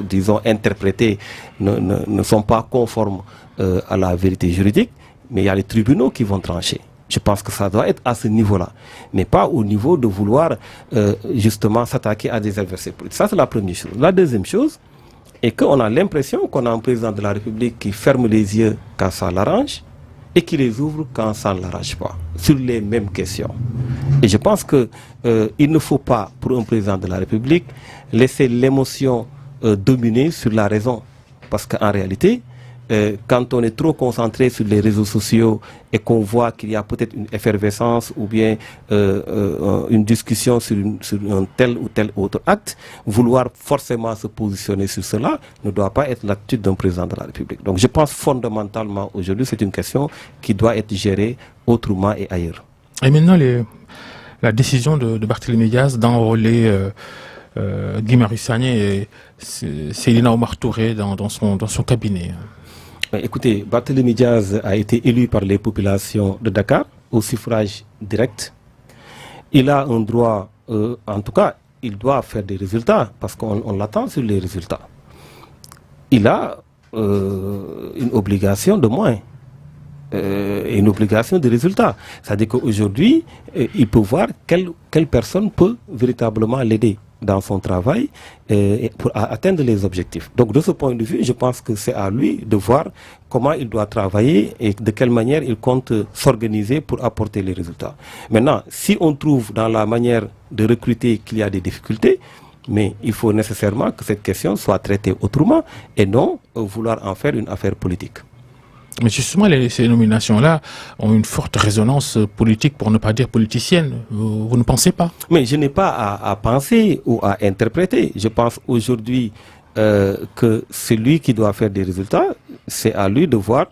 disons, interprétées ne sont pas conformes à la vérité juridique, mais il y a les tribunaux qui vont trancher. Je pense que ça doit être à ce niveau-là, mais pas au niveau de vouloir justement s'attaquer à des adversaires politiques. Ça, c'est la première chose. La deuxième chose est qu'on a l'impression qu'on a un président de la République qui ferme les yeux quand ça l'arrange et qui les ouvre quand ça ne l'arrange pas, sur les mêmes questions. Et je pense qu'il ne faut pas, pour un président de la République, laisser l'émotion dominer sur la raison. Parce qu'en réalité, quand on est trop concentré sur les réseaux sociaux et qu'on voit qu'il y a peut-être une effervescence ou bien une discussion sur un tel ou tel autre acte, vouloir forcément se positionner sur cela ne doit pas être l'attitude d'un président de la République. Donc je pense fondamentalement aujourd'hui c'est une question qui doit être gérée autrement et ailleurs. Et maintenant la décision de Barthélémy Diaz d'enrôler Guy Marius Sagna et Seydina Oumar Touré dans son cabinet. Écoutez, Barthélémy Diaz a été élu par les populations de Dakar au suffrage direct. Il a un droit, en tout cas, il doit faire des résultats parce qu'on l'attend sur les résultats. Il a une obligation de moins. une obligation de résultat. C'est-à-dire qu'aujourd'hui, il peut voir quelle personne peut véritablement l'aider dans son travail pour atteindre les objectifs. Donc de ce point de vue, je pense que c'est à lui de voir comment il doit travailler et de quelle manière il compte s'organiser pour apporter les résultats. Maintenant, si on trouve dans la manière de recruter qu'il y a des difficultés, mais il faut nécessairement que cette question soit traitée autrement et non vouloir en faire une affaire politique. Mais justement, ces nominations-là ont une forte résonance politique, pour ne pas dire politicienne. Vous ne pensez pas? Mais je n'ai pas à penser ou à interpréter. Je pense aujourd'hui que celui qui doit faire des résultats, c'est à lui de voir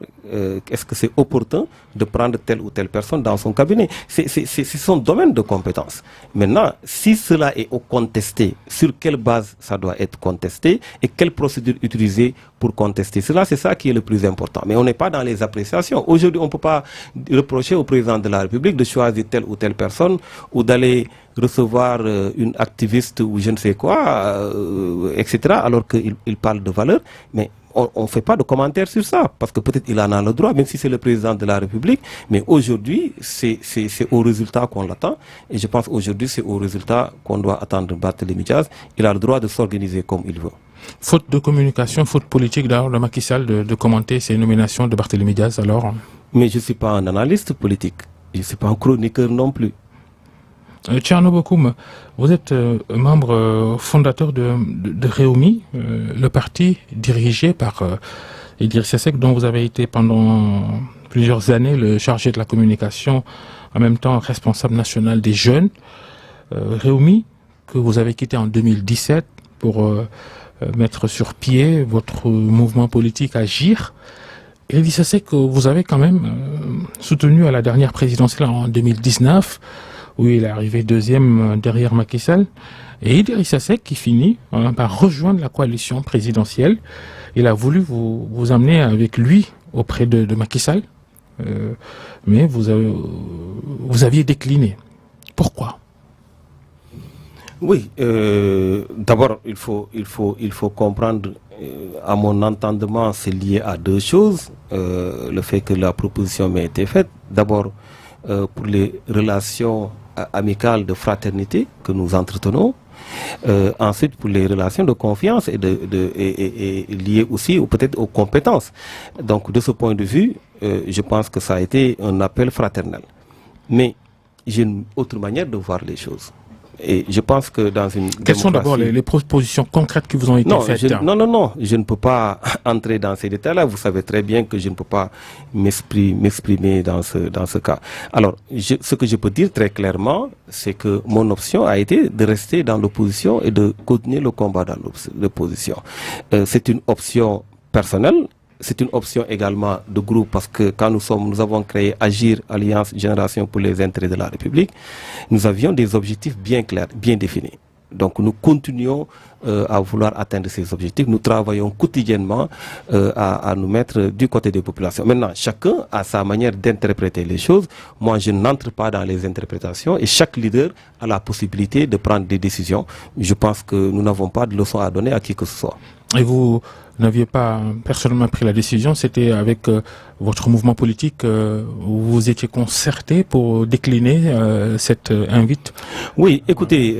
est-ce que c'est opportun de prendre telle ou telle personne dans son cabinet. C'est son domaine de compétence. Maintenant, si cela est contesté, sur quelle base ça doit être contesté et quelle procédure utiliser pour contester cela, c'est ça qui est le plus important. Mais on n'est pas dans les appréciations. Aujourd'hui, on ne peut pas reprocher au président de la République de choisir telle ou telle personne ou d'aller recevoir une activiste ou je ne sais quoi, etc., alors qu'il parle de valeurs. Mais on ne fait pas de commentaires sur ça, parce que peut-être il en a le droit, même si c'est le président de la République. Mais aujourd'hui, c'est au résultat qu'on l'attend. Et je pense aujourd'hui, c'est au résultat qu'on doit attendre Barthélémy Diaz. Il a le droit de s'organiser comme il veut. Faute de communication, faute politique d'ailleurs de Macky Sall de commenter ces nominations de Barthélémy Diaz, alors? Mais je ne suis pas un analyste politique. Je ne suis pas un chroniqueur non plus. Thierno Bokoum, vous êtes membre fondateur de Rewmi, le parti dirigé par Idrissa Seck, dont vous avez été pendant plusieurs années le chargé de la communication, en même temps responsable national des jeunes. Rewmi, que vous avez quitté en 2017 pour mettre sur pied votre mouvement politique Agir. Idrissa Seck, vous avez quand même soutenu à la dernière présidentielle en 2019, où il est arrivé deuxième derrière Macky Sall. Et Idrissa Seck qui finit par rejoindre la coalition présidentielle. Il a voulu vous amener avec lui auprès de Macky Sall, mais vous aviez décliné. Pourquoi? Oui, d'abord il faut comprendre, à mon entendement, c'est lié à deux choses. Le fait que la proposition m'ait été faite, d'abord pour les relations amicales de fraternité que nous entretenons, ensuite pour les relations de confiance et liées aussi peut-être aux compétences. Donc de ce point de vue, je pense que ça a été un appel fraternel. Mais j'ai une autre manière de voir les choses. Et je pense que dans une Quelles sont d'abord les propositions concrètes qui vous ont été faites? Non, je ne peux pas entrer dans ces détails-là. Vous savez très bien que je ne peux pas m'exprimer dans ce cas. Alors, ce que je peux dire très clairement, c'est que mon option a été de rester dans l'opposition et de continuer le combat dans l'opposition. C'est une option personnelle. C'est une option également de groupe, parce que quand nous avons créé Agir, Alliance Génération pour les intérêts de la République, nous avions des objectifs bien clairs, bien définis. Donc nous continuons à vouloir atteindre ces objectifs. Nous travaillons quotidiennement à nous mettre du côté des populations. Maintenant, chacun a sa manière d'interpréter les choses. Moi, je n'entre pas dans les interprétations et chaque leader a la possibilité de prendre des décisions. Je pense que nous n'avons pas de leçon à donner à qui que ce soit. Et vous n'aviez pas personnellement pris la décision, c'était avec votre mouvement politique où vous étiez concerté pour décliner cette invite? Oui, écoutez,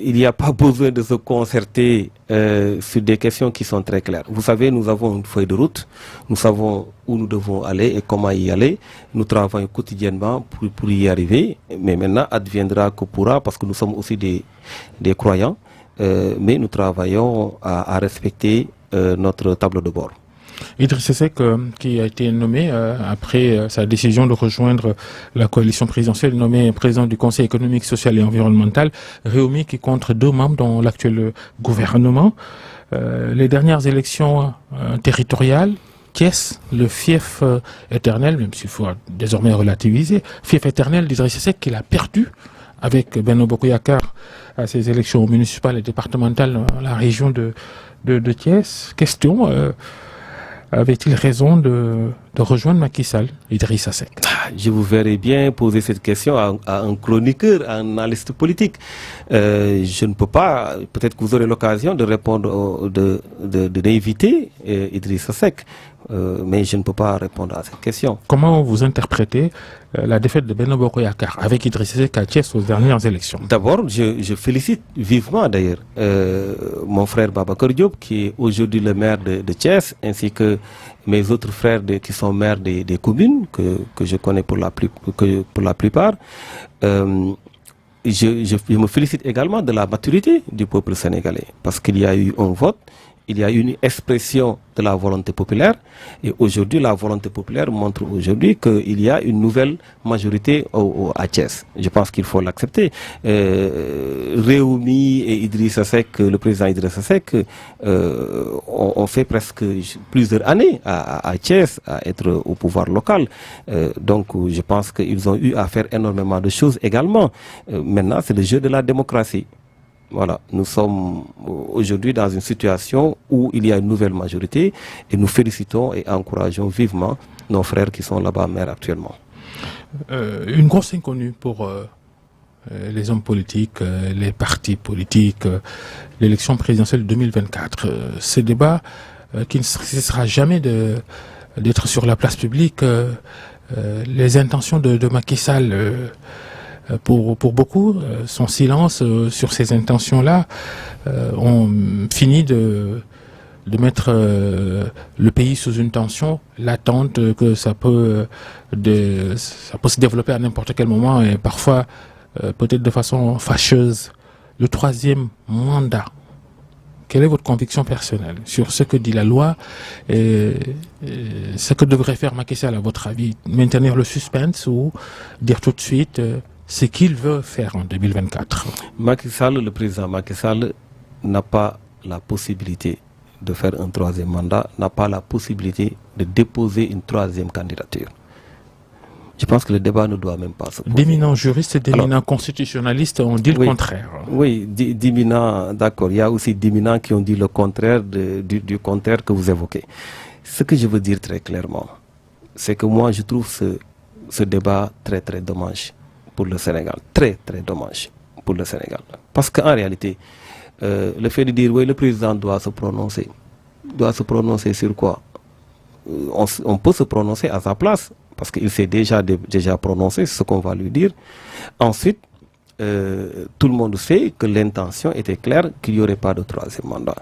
il n'y a pas besoin de se concerter sur des questions qui sont très claires. Vous savez, nous avons une feuille de route, nous savons où nous devons aller et comment y aller. Nous travaillons quotidiennement pour y arriver, mais maintenant adviendra que pourra, parce que nous sommes aussi des croyants, mais nous travaillons à respecter notre tableau de bord. Idrissa Seck, qui a été nommé après sa décision de rejoindre la coalition présidentielle, nommé président du Conseil économique, social et environnemental, Rewmi qui compte 2 membres dans l'actuel gouvernement. Les dernières élections territoriales, Thiès, le fief éternel, même s'il faut désormais relativiser, fief éternel d'Idrissa Seck qu'il a perdu avec Benno Bokk Yakaar à ces élections municipales et départementales dans la région de Thiès. Question, avait-il raison de rejoindre Macky Sall, Idrissa Seck? Je vous verrai bien poser cette question à un chroniqueur, à un analyste politique. Je ne peux pas, peut-être que vous aurez l'occasion de répondre, d'inviter Idrissa Seck. mais je ne peux pas répondre à cette question. Comment vous interprétez la défaite de Benno Bokk Yakaar avec Idrissa Seck à Thiès aux dernières élections? D'abord, je félicite vivement d'ailleurs mon frère Babacar Diop, qui est aujourd'hui le maire de Thiès, ainsi que mes autres frères qui sont maires des communes, que je connais pour la plupart. Je me félicite également de la maturité du peuple sénégalais, parce qu'il y a eu un vote, il y a eu une expression de la volonté populaire, et aujourd'hui la volonté populaire montre aujourd'hui qu'il y a une nouvelle majorité à Thiès. Je pense qu'il faut l'accepter. Réumi et Idrissa Seck, le président Idrissa Seck, ont fait presque plusieurs années à Thiès à être au pouvoir local. Donc je pense qu'ils ont eu à faire énormément de choses également. Maintenant, c'est le jeu de la démocratie. Voilà, nous sommes aujourd'hui dans une situation où il y a une nouvelle majorité et nous félicitons et encourageons vivement nos frères qui sont là-bas maires actuellement. Une grosse inconnue pour les hommes politiques, les partis politiques, l'élection présidentielle 2024. Ce débat qui ne cessera jamais d'être sur la place publique, les intentions de Macky Sall. Pour beaucoup, son silence sur ces intentions-là ont fini de mettre le pays sous une tension latente, que ça peut se développer à n'importe quel moment et parfois peut-être de façon fâcheuse. Le troisième mandat, quelle est votre conviction personnelle sur ce que dit la loi et ce que devrait faire Macky Sall à votre avis? Maintenir le suspense ou dire tout de suite ce qu'il veut faire en 2024? Macky Sall, le président Macky Sall n'a pas la possibilité de faire un troisième mandat, n'a pas la possibilité de déposer une troisième candidature. Je pense que le débat ne doit même pas se poser. D'éminents juristes et d'éminents constitutionnalistes ont dit le contraire. Oui, d'éminents, d'accord. Il y a aussi d'éminents qui ont dit le contraire du contraire que vous évoquez. Ce que je veux dire très clairement, c'est que moi je trouve ce débat très très dommage pour le Sénégal, très très dommage pour le Sénégal. Parce qu'en réalité, le fait de dire oui, le président doit se prononcer sur quoi? On peut se prononcer à sa place, parce qu'il s'est déjà prononcé, c'est ce qu'on va lui dire. Ensuite, tout le monde sait que l'intention était claire, qu'il n'y aurait pas de troisième mandat.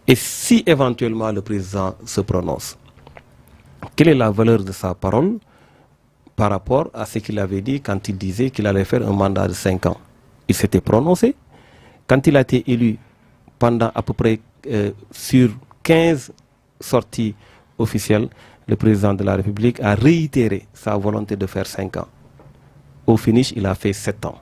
Et si éventuellement le président se prononce, quelle est la valeur de sa parole par rapport à ce qu'il avait dit quand il disait qu'il allait faire un mandat de 5 ans? Il s'était prononcé. Quand il a été élu, pendant à peu près sur 15 sorties officielles, le président de la République a réitéré sa volonté de faire 5 ans. Au finish, il a fait 7 ans.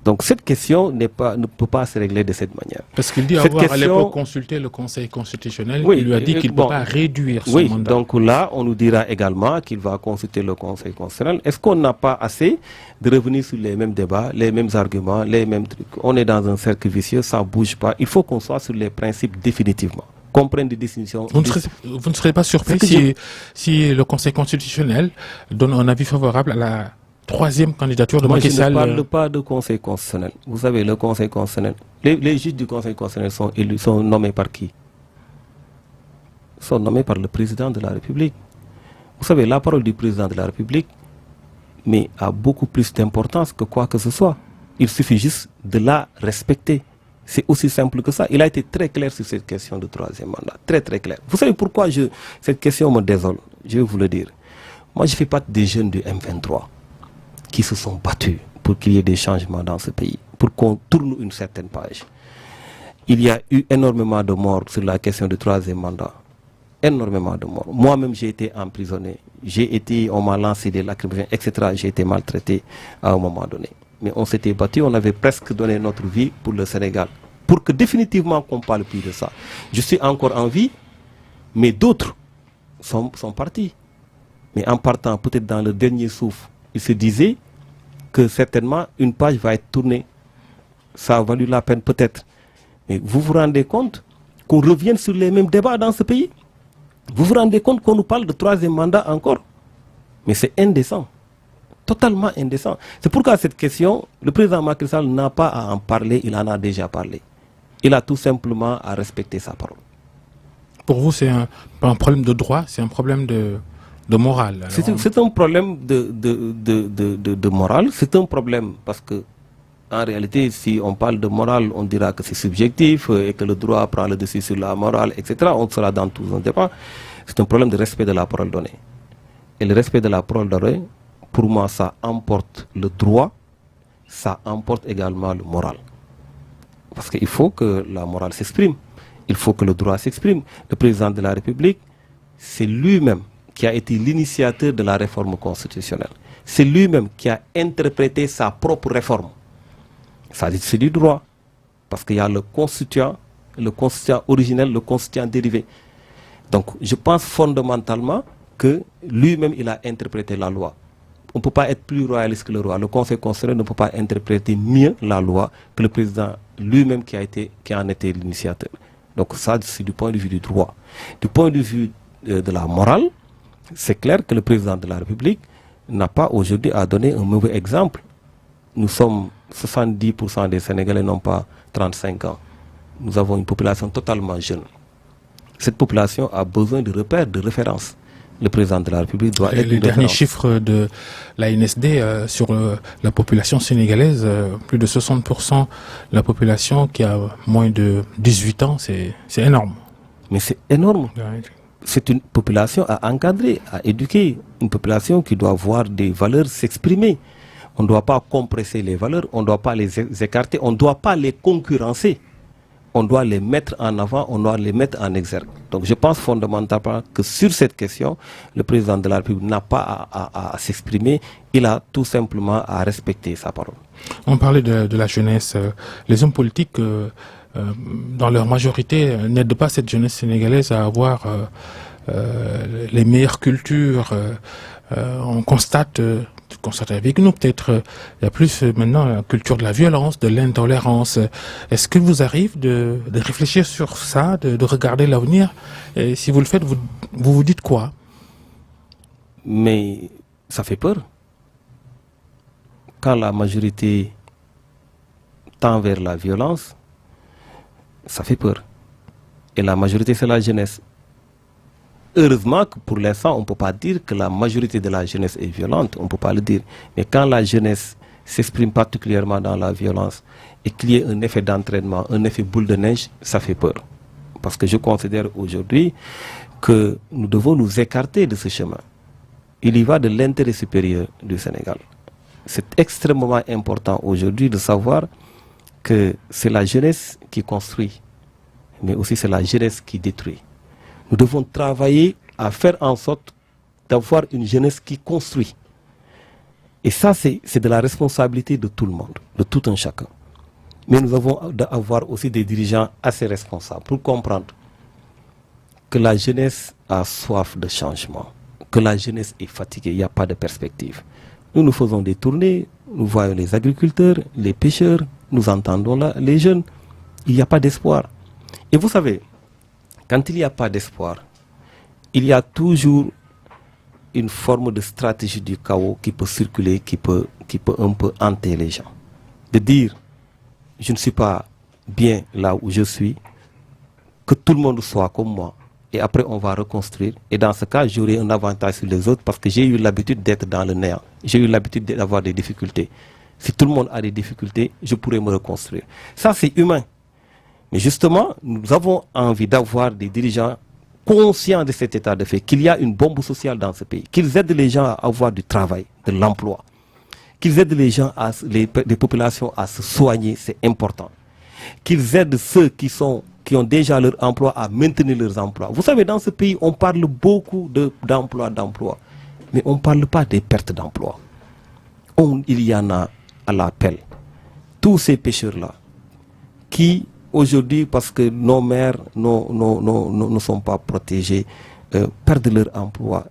Donc cette question ne peut pas se régler de cette manière. Parce qu'il dit avoir à l'époque consulté le Conseil constitutionnel, qui lui a dit qu'il ne peut pas réduire son mandat. Donc là, on nous dira également qu'il va consulter le Conseil constitutionnel. Est-ce qu'on n'a pas assez de revenir sur les mêmes débats, les mêmes arguments, les mêmes trucs? On est dans un cercle vicieux, ça ne bouge pas. Il faut qu'on soit sur les principes définitivement. Comprendre des définitions. Vous ne serez pas surpris si le Conseil constitutionnel donne un avis favorable à la troisième candidature de Macky Sall? Je ne parle pas de Conseil constitutionnel. Vous savez, le Conseil constitutionnel, les juges du Conseil constitutionnel sont nommés par qui? Sont nommés par le président de la République. Vous savez, la parole du président de la République a beaucoup plus d'importance que quoi que ce soit. Il suffit juste de la respecter. C'est aussi simple que ça. Il a été très clair sur cette question de troisième mandat. Très très clair. Vous savez pourquoi cette question me désole? Je vais vous le dire. Moi, je fais partie des jeunes du M23 qui se sont battus pour qu'il y ait des changements dans ce pays, pour qu'on tourne une certaine page. Il y a eu énormément de morts sur la question du troisième mandat. Énormément de morts. Moi-même, j'ai été emprisonné. On m'a lancé des lacrymogènes, etc. J'ai été maltraité à un moment donné. Mais on s'était battu, on avait presque donné notre vie pour le Sénégal. Pour que définitivement qu'on ne parle plus de ça. Je suis encore en vie, mais d'autres sont partis. Mais en partant, peut-être dans le dernier souffle, ils se disaient que certainement une page va être tournée. Ça a valu la peine peut-être. Mais vous vous rendez compte qu'on revienne sur les mêmes débats dans ce pays? Vous vous rendez compte qu'on nous parle de troisième mandat encore? Mais c'est indécent. Totalement indécent. C'est pourquoi cette question, le président Macky Sall n'a pas à en parler, il en a déjà parlé. Il a tout simplement à respecter sa parole. pour vous, c'est pas un problème de droit, c'est un problème de morale. C'est un problème de morale, c'est un problème parce que en réalité, si on parle de morale, on dira que c'est subjectif et que le droit prend le dessus sur la morale, etc. On sera dans tout un débat. C'est un problème de respect de la parole donnée. Et le respect de la parole donnée, pour moi, ça emporte le droit, ça emporte également le moral. Parce qu'il faut que la morale s'exprime, il faut que le droit s'exprime. Le président de la République, c'est lui-même qui a été l'initiateur de la réforme constitutionnelle. C'est lui-même qui a interprété sa propre réforme. Ça dit c'est du droit, parce qu'il y a le constituant originel, le constituant dérivé. Donc je pense fondamentalement que lui-même il a interprété la loi. On ne peut pas être plus royaliste que le roi. Le Conseil constitutionnel ne peut pas interpréter mieux la loi que le président lui-même qui en était l'initiateur. Donc ça c'est du point de vue du droit. Du point de vue de la morale, c'est clair que le président de la République n'a pas aujourd'hui à donner un mauvais exemple. Nous sommes 70% des Sénégalais n'ont pas 35 ans. Nous avons une population totalement jeune. Cette population a besoin de repères, de références. Le président de la République doit être les derniers chiffres de la NSD sur la population sénégalaise, plus de 60% de la population qui a moins de 18 ans, c'est énorme. Mais c'est énorme. C'est une population à encadrer, à éduquer. Une population qui doit voir des valeurs s'exprimer. On ne doit pas compresser les valeurs, on ne doit pas les écarter, on ne doit pas les concurrencer. On doit les mettre en avant, on doit les mettre en exergue. Donc je pense fondamentalement que sur cette question, le président de la République n'a pas à s'exprimer, il a tout simplement à respecter sa parole. On parlait de la jeunesse. Les hommes politiques, dans leur majorité, n'aident pas cette jeunesse sénégalaise à avoir les meilleures cultures. On constate avec nous, peut-être, il y a plus maintenant la culture de la violence, de l'intolérance. Est-ce qu'il vous arrive de réfléchir sur ça, de regarder l'avenir? Et si vous le faites, vous dites quoi? Mais ça fait peur. Quand la majorité tend vers la violence, ça fait peur. Et la majorité, c'est la jeunesse. Heureusement que pour l'instant, on ne peut pas dire que la majorité de la jeunesse est violente, on ne peut pas le dire. Mais quand la jeunesse s'exprime particulièrement dans la violence et qu'il y ait un effet d'entraînement, un effet boule de neige, ça fait peur. Parce que je considère aujourd'hui que nous devons nous écarter de ce chemin. Il y va de l'intérêt supérieur du Sénégal. C'est extrêmement important aujourd'hui de savoir que c'est la jeunesse qui construit, mais aussi c'est la jeunesse qui détruit. Nous devons travailler à faire en sorte d'avoir une jeunesse qui construit. Et ça, c'est de la responsabilité de tout le monde, de tout un chacun. Mais nous avons d'avoir aussi des dirigeants assez responsables pour comprendre que la jeunesse a soif de changement, que la jeunesse est fatiguée, il n'y a pas de perspective. Nous faisons des tournées, nous voyons les agriculteurs, les pêcheurs, nous entendons là, les jeunes. Il n'y a pas d'espoir. Et vous savez, quand il n'y a pas d'espoir, il y a toujours une forme de stratégie du chaos qui peut circuler, qui peut un peu hanter les gens. De dire, je ne suis pas bien là où je suis, que tout le monde soit comme moi, et après on va reconstruire. Et dans ce cas, j'aurai un avantage sur les autres parce que j'ai eu l'habitude d'être dans le néant. J'ai eu l'habitude d'avoir des difficultés. Si tout le monde a des difficultés, je pourrais me reconstruire. Ça, c'est humain. Mais justement, nous avons envie d'avoir des dirigeants conscients de cet état de fait, qu'il y a une bombe sociale dans ce pays, qu'ils aident les gens à avoir du travail, de l'emploi, qu'ils aident les gens, les populations à se soigner, c'est important. Qu'ils aident ceux qui ont déjà leur emploi à maintenir leurs emplois. Vous savez, dans ce pays, on parle beaucoup d'emplois, mais on ne parle pas des pertes d'emplois. Il y en a à l'appel. Tous ces pêcheurs-là qui aujourd'hui, parce que nos mères ne sont pas protégées, perdent leur emploi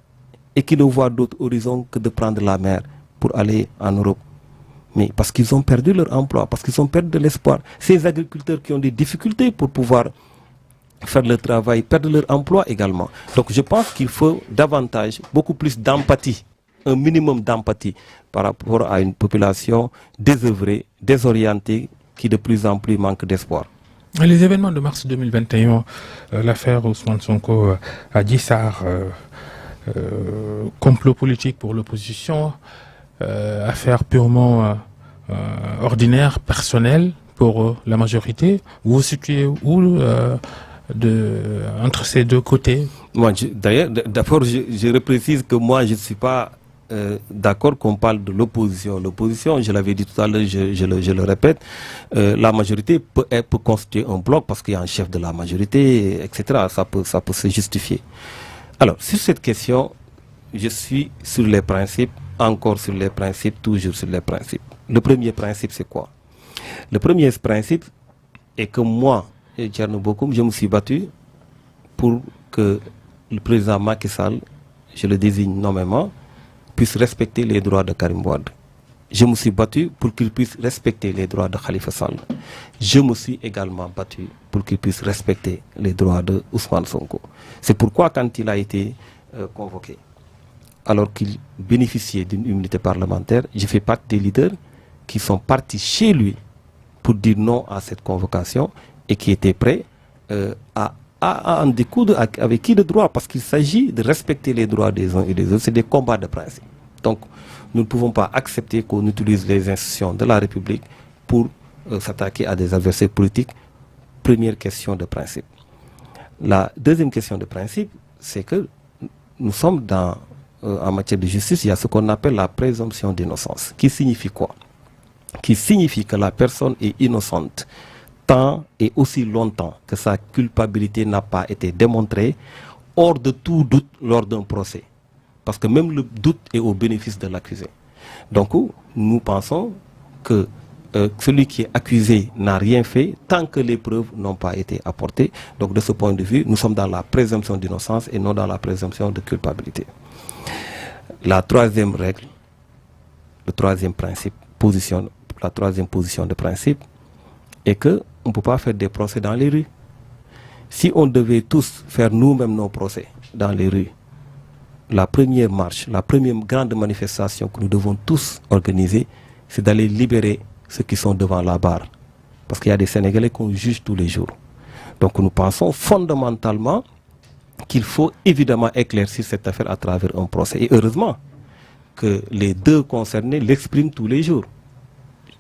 et qui ne voient d'autre horizon que de prendre la mer pour aller en Europe. Mais parce qu'ils ont perdu leur emploi, parce qu'ils ont perdu de l'espoir. Ces agriculteurs qui ont des difficultés pour pouvoir faire leur travail, perdent leur emploi également. Donc je pense qu'il faut davantage, beaucoup plus d'empathie, un minimum d'empathie par rapport à une population désœuvrée, désorientée, qui de plus en plus manque d'espoir. Les événements de mars 2021, l'affaire Ousmane Sonko à Djissar, complot politique pour l'opposition, affaire purement ordinaire, personnelle pour la majorité. Vous vous situez où entre ces deux côtés? Moi, d'ailleurs, d'abord, je reprécise que moi, je ne suis pas d'accord qu'on parle de l'opposition. L'opposition, je l'avais dit tout à l'heure, je le répète, la majorité peut constituer un bloc parce qu'il y a un chef de la majorité, etc. Ça peut se justifier. Alors, sur cette question, je suis sur les principes, encore sur les principes, toujours sur les principes. Le premier principe, c'est quoi? Le premier principe est que moi, Thierno Bocoum, je me suis battu pour que le président Macky Sall, je le désigne nommément, puisse respecter les droits de Karim Wade. Je me suis battu pour qu'il puisse respecter les droits de Khalifa Sall. Je me suis également battu pour qu'il puisse respecter les droits de Ousmane Sonko. C'est pourquoi quand il a été convoqué, alors qu'il bénéficiait d'une immunité parlementaire, j'ai fait partie des leaders qui sont partis chez lui pour dire non à cette convocation et qui étaient prêts à en découdre avec qui de droit, parce qu'il s'agit de respecter les droits des uns et des autres. C'est des combats de principe. Donc, nous ne pouvons pas accepter qu'on utilise les institutions de la République pour s'attaquer à des adversaires politiques. Première question de principe. La deuxième question de principe, c'est que nous sommes en matière de justice, il y a ce qu'on appelle la présomption d'innocence. Qui signifie quoi? Qui signifie que la personne est innocente tant et aussi longtemps que sa culpabilité n'a pas été démontrée, hors de tout doute lors d'un procès. Parce que même le doute est au bénéfice de l'accusé. Donc, nous pensons que celui qui est accusé n'a rien fait tant que les preuves n'ont pas été apportées. Donc, de ce point de vue, nous sommes dans la présomption d'innocence et non dans la présomption de culpabilité. La troisième règle, le troisième principe, la troisième position de principe est que on ne peut pas faire des procès dans les rues. Si on devait tous faire nous-mêmes nos procès dans les rues, la première marche, la première grande manifestation que nous devons tous organiser, c'est d'aller libérer ceux qui sont devant la barre. Parce qu'il y a des Sénégalais qu'on juge tous les jours. Donc nous pensons fondamentalement qu'il faut évidemment éclaircir cette affaire à travers un procès. Et heureusement que les deux concernés l'expriment tous les jours.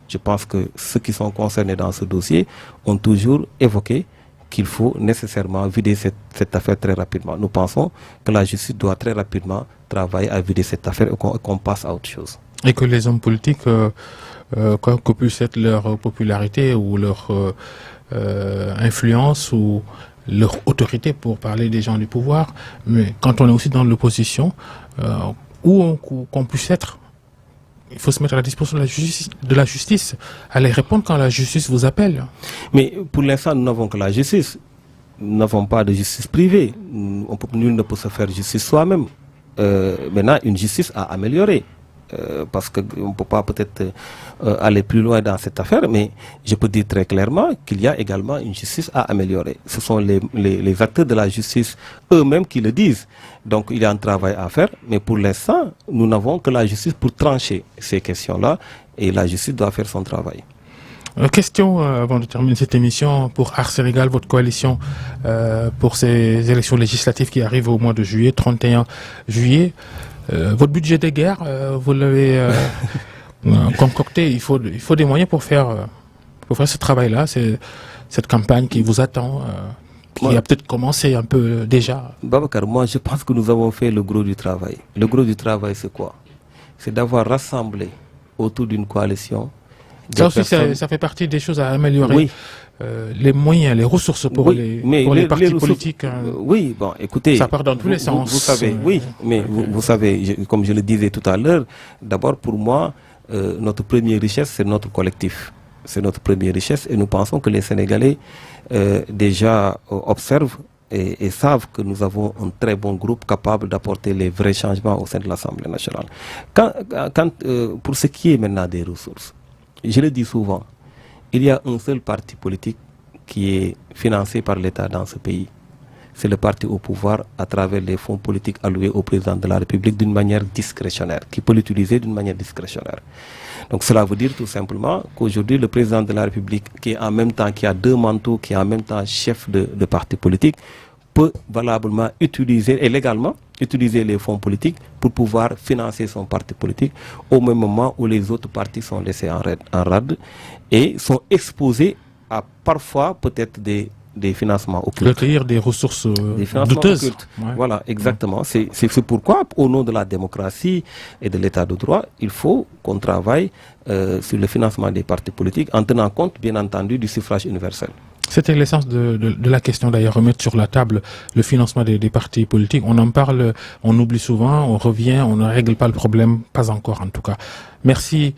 Je pense que ceux qui sont concernés dans ce dossier ont toujours évoqué qu'il faut nécessairement vider cette affaire très rapidement. Nous pensons que la justice doit très rapidement travailler à vider cette affaire et qu'on passe à autre chose. Et que les hommes politiques, quoi que puisse être leur popularité ou leur influence ou leur autorité, pour parler des gens du pouvoir, mais quand on est aussi dans l'opposition, où qu'on puisse être, il faut se mettre à la disposition de la justice, aller répondre quand la justice vous appelle. Mais pour l'instant, nous n'avons que la justice. Nous n'avons pas de justice privée. Nul ne peut se faire justice soi-même. Maintenant, une justice à améliorer. Parce qu'on ne peut pas peut-être aller plus loin dans cette affaire, mais je peux dire très clairement qu'il y a également une justice à améliorer. Ce sont les acteurs de la justice eux-mêmes qui le disent. Donc il y a un travail à faire, mais pour l'instant, nous n'avons que la justice pour trancher ces questions-là, et la justice doit faire son travail. Question, avant de terminer cette émission, pour Ars Sénégal, votre coalition pour ces élections législatives qui arrivent au mois de juillet, 31 juillet. Votre budget de guerre, vous l'avez concocté. Il faut des moyens pour faire ce travail-là. C'est cette campagne qui vous attend, qui a peut-être commencé un peu déjà. Babacar, moi je pense que nous avons fait le gros du travail. Le gros du travail, c'est quoi? C'est d'avoir rassemblé autour d'une coalition. Ça aussi, ça fait partie des choses à améliorer. Oui. Les moyens, les ressources pour les partis politiques. Oui, bon, écoutez. Ça part dans tous les sens. Vous savez, oui, mais vous savez, comme je le disais tout à l'heure, d'abord pour moi, notre première richesse, c'est notre collectif. C'est notre première richesse et nous pensons que les Sénégalais déjà observent et savent que nous avons un très bon groupe capable d'apporter les vrais changements au sein de l'Assemblée nationale. Pour ce qui est maintenant des ressources, je le dis souvent, il y a un seul parti politique qui est financé par l'État dans ce pays. c'est le parti au pouvoir à travers les fonds politiques alloués au président de la République d'une manière discrétionnaire, qui peut l'utiliser d'une manière discrétionnaire. Donc cela veut dire tout simplement qu'aujourd'hui, le président de la République, qui est en même temps, qui a deux manteaux, qui est en même temps chef de parti politique, peut valablement utiliser et légalement utiliser les fonds politiques pour pouvoir financer son parti politique au même moment où les autres partis sont laissés en rade et sont exposés à parfois peut-être des financements occultes. Recueillir des ressources des financements douteuses. occultes. Ouais. Voilà, exactement. C'est pourquoi, au nom de la démocratie et de l'état de droit, il faut qu'on travaille sur le financement des partis politiques en tenant compte, bien entendu, du suffrage universel. C'était l'essence de la question d'ailleurs, remettre sur la table le financement des partis politiques. On en parle, on oublie souvent, on revient, on ne règle pas le problème, pas encore en tout cas. Merci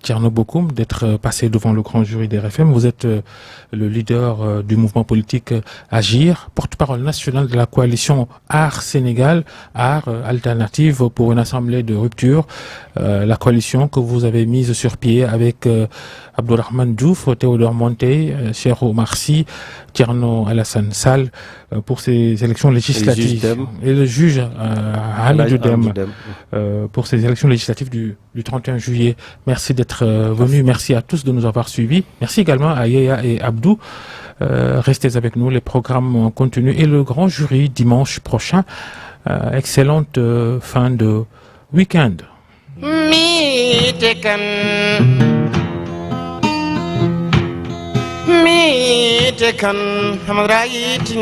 Thierno Bokoum d'être passé devant le grand jury des RFM. Vous êtes le leader du mouvement politique Agir, porte-parole national de la coalition Art Sénégal, Art Alternative pour une assemblée de rupture. La coalition que vous avez mise sur pied avec Abdourahmane Diouf, Théodore Montey, Cheikh Oumar Sy, Thierno Alassane Sall pour ces élections législatives. Et le juge Hamidou Dème pour ces élections législatives du 31 juillet. Merci d'être venu. Merci à tous de nous avoir suivis. Merci également à Yaya et Abdou. Restez avec nous. Les programmes continuent. Et le grand jury dimanche prochain. Excellente fin de week-end. Mi te kan hamrayitin